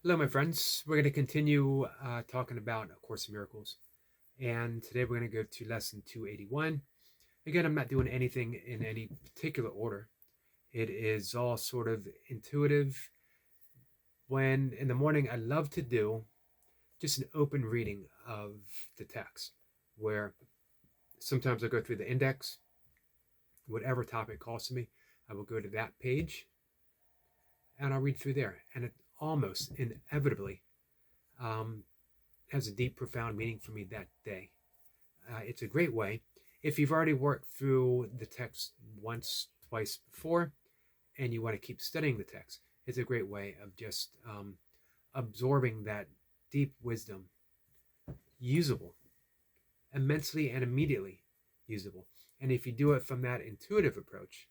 Hello, my friends. We're going to continue talking about A Course in Miracles. And today we're going to go to lesson 281. Again, I'm not doing anything in any particular order. It is all sort of intuitive. When in the morning, I love to do just an open reading of the text, where sometimes I go through the index, whatever topic calls to me, I will go to that page and I'll read through there. And it almost inevitably um, has a deep, profound meaning for me that day. It's a great way. If you've already worked through the text once, twice before, and you want to keep studying the text, it's a great way of just absorbing that deep wisdom, usable, immensely and immediately usable. And if you do it from that intuitive approach,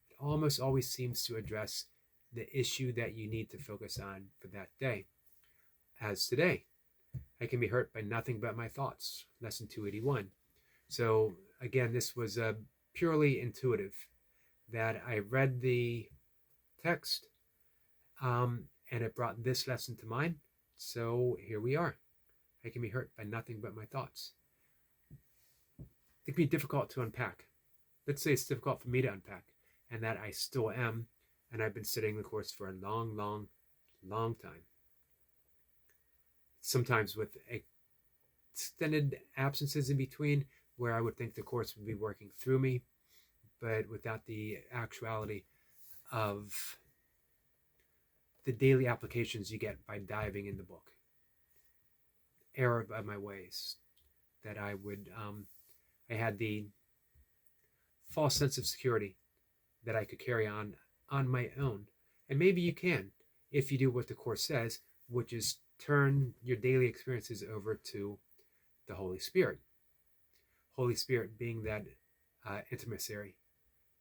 it almost always seems to address the issue that you need to focus on for that day. As today, I can be hurt by nothing but my thoughts. Lesson 281. So again, this was purely intuitive that I read the text and it brought this lesson to mind. So here we are. I can be hurt by nothing but my thoughts. It can be difficult to unpack. Let's say it's difficult for me to unpack, and that I still am, and I've been studying the course for a long, long, long time. Sometimes with extended absences in between where I would think the course would be working through me, but without the actuality of the daily applications you get by diving in the book. Error of my ways, that I had the false sense of security that I could carry on my own. And maybe you can if you do what the course says, which is turn your daily experiences over to the Holy Spirit. Holy Spirit being that intermediary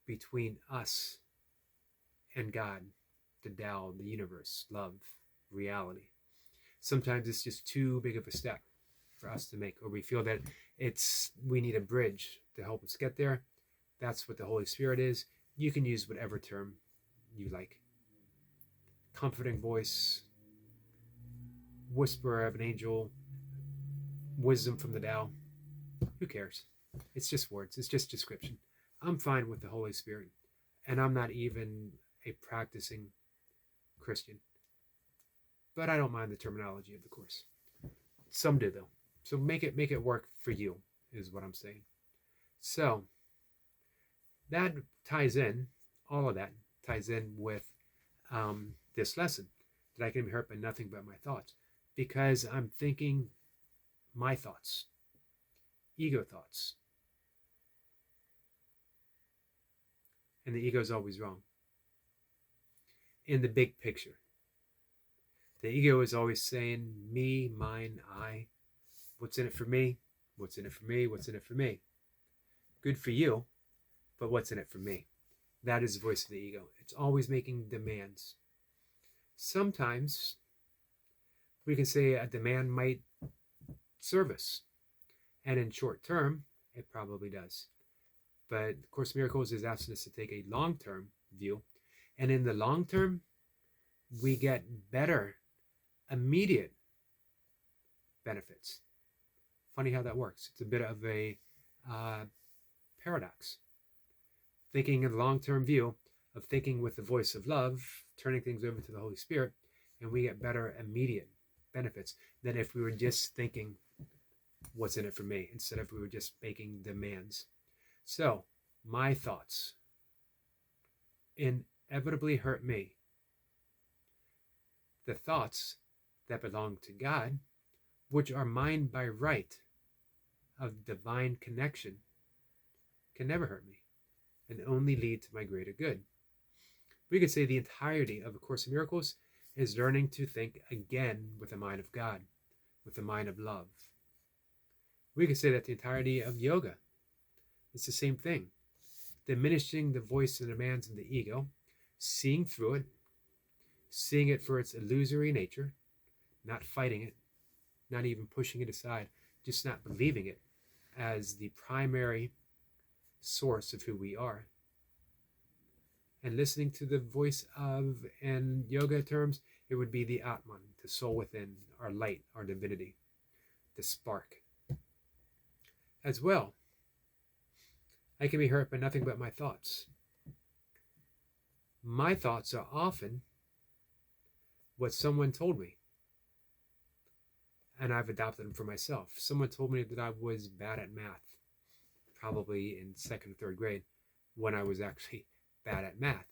between us and God, the Tao, the universe, love, reality. Sometimes it's just too big of a step for us to make, or we feel that we need a bridge to help us get there. That's what the Holy Spirit is. You can use whatever term you like. Comforting voice, whisper of an angel, wisdom from the Tao. Who cares? It's just words. It's just description. I'm fine with the Holy Spirit, and I'm not even a practicing Christian. But I don't mind the terminology of the course. Some do though. So make it work for you, is what I'm saying. So that ties in, all of that ties in with this lesson, that I can be hurt by nothing but my thoughts, because I'm thinking my thoughts, ego thoughts. And the ego is always wrong. In the big picture, the ego is always saying me, mine, I. What's in it for me? What's in it for me? What's in it for me? Good for you, but what's in it for me? That is the voice of the ego. It's always making demands. Sometimes we can say a demand might serve us, and in short term, it probably does. But Course in Miracles is asking us to take a long-term view, and in the long term, we get better, immediate benefits. Funny how that works. It's a bit of a paradox. Thinking in the long-term view of thinking with the voice of love, turning things over to the Holy Spirit, and we get better immediate benefits than if we were just thinking what's in it for me, instead of we were just making demands. So my thoughts inevitably hurt me. The thoughts that belong to God, which are mine by right of divine connection, can never hurt me and only lead to my greater good. We could say the entirety of A Course in Miracles is learning to think again with the mind of God, with the mind of love. We could say that the entirety of yoga is the same thing. Diminishing the voice and demands of the ego, seeing through it, seeing it for its illusory nature, not fighting it, not even pushing it aside, just not believing it as the primary source of who we are. And listening to the voice of, in yoga terms, it would be the Atman, the soul within, our light, our divinity, the spark. As well, I can be hurt by nothing but my thoughts. My thoughts are often what someone told me, and I've adopted them for myself. Someone told me that I was bad at math, probably in second or third grade, when I was actually bad at math.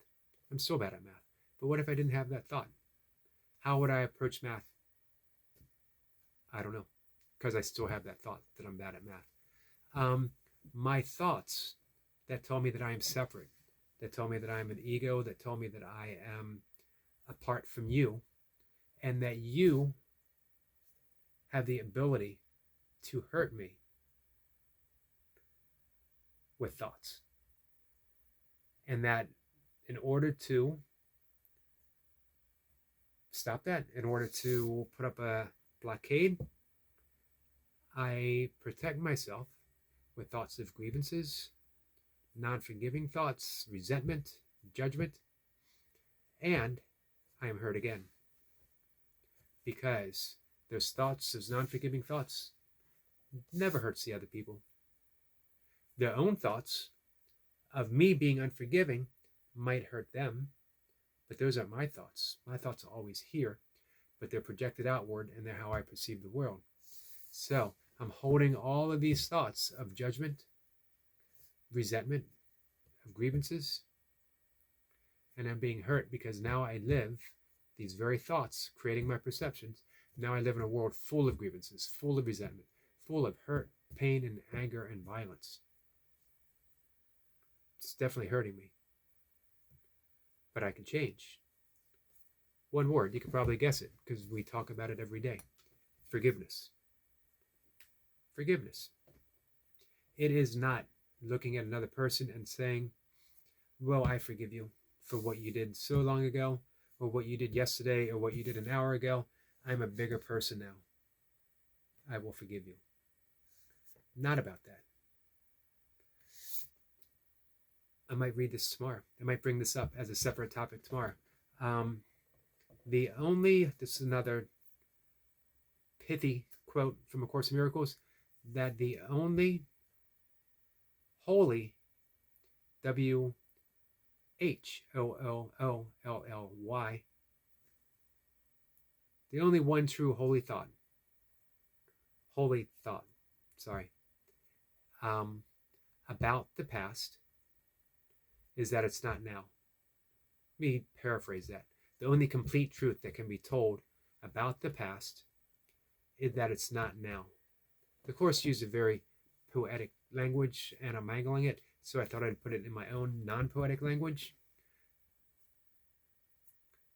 I'm still bad at math. But what if I didn't have that thought? How would I approach math? I don't know, because I still have that thought that I'm bad at math. My thoughts that tell me that I am separate, that tell me that I am an ego, that tell me that I am apart from you, and that you have the ability to hurt me with thoughts. And that in order to stop that, in order to put up a blockade, I protect myself with thoughts of grievances, non-forgiving thoughts, resentment, judgment, and I am hurt again. Because those thoughts, those non-forgiving thoughts, never hurts the other people. Their own thoughts of me being unforgiving might hurt them, but those aren't my thoughts. My thoughts are always here, but they're projected outward, and they're how I perceive the world. So I'm holding all of these thoughts of judgment, resentment, of grievances, and I'm being hurt because now I live these very thoughts, creating my perceptions. Now I live in a world full of grievances, full of resentment, full of hurt, pain, and anger and violence. It's definitely hurting me. But I can change. One word, you can probably guess it, because we talk about it every day. Forgiveness. Forgiveness. It is not looking at another person and saying, well, I forgive you for what you did so long ago, or what you did yesterday, or what you did an hour ago. I'm a bigger person now. I will forgive you. Not about that. I might read this tomorrow. I might bring this up as a separate topic tomorrow. This is another pithy quote from A Course in Miracles, that the only holy, WHOOLLY, the only one true holy thought, about the past is that it's not now. Let me paraphrase that. The only complete truth that can be told about the past is that it's not now. The Course used a very poetic language, and I'm mangling it, so I thought I'd put it in my own non-poetic language.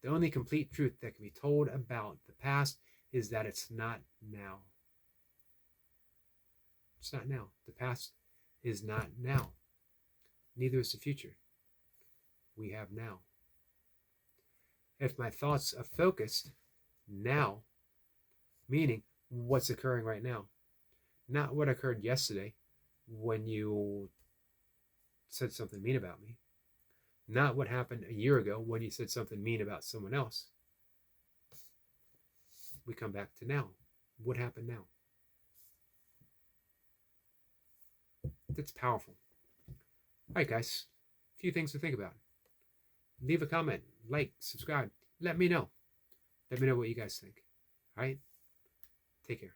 The only complete truth that can be told about the past is that it's not now. It's not now. The past is not now. Neither is the future. We have now. If my thoughts are focused now, meaning what's occurring right now, not what occurred yesterday when you said something mean about me, not what happened a year ago when you said something mean about someone else. We come back to now. What happened now? That's powerful. All right, guys. A few things to think about. Leave a comment, like, subscribe. Let me know. Let me know what you guys think. All right? Take care.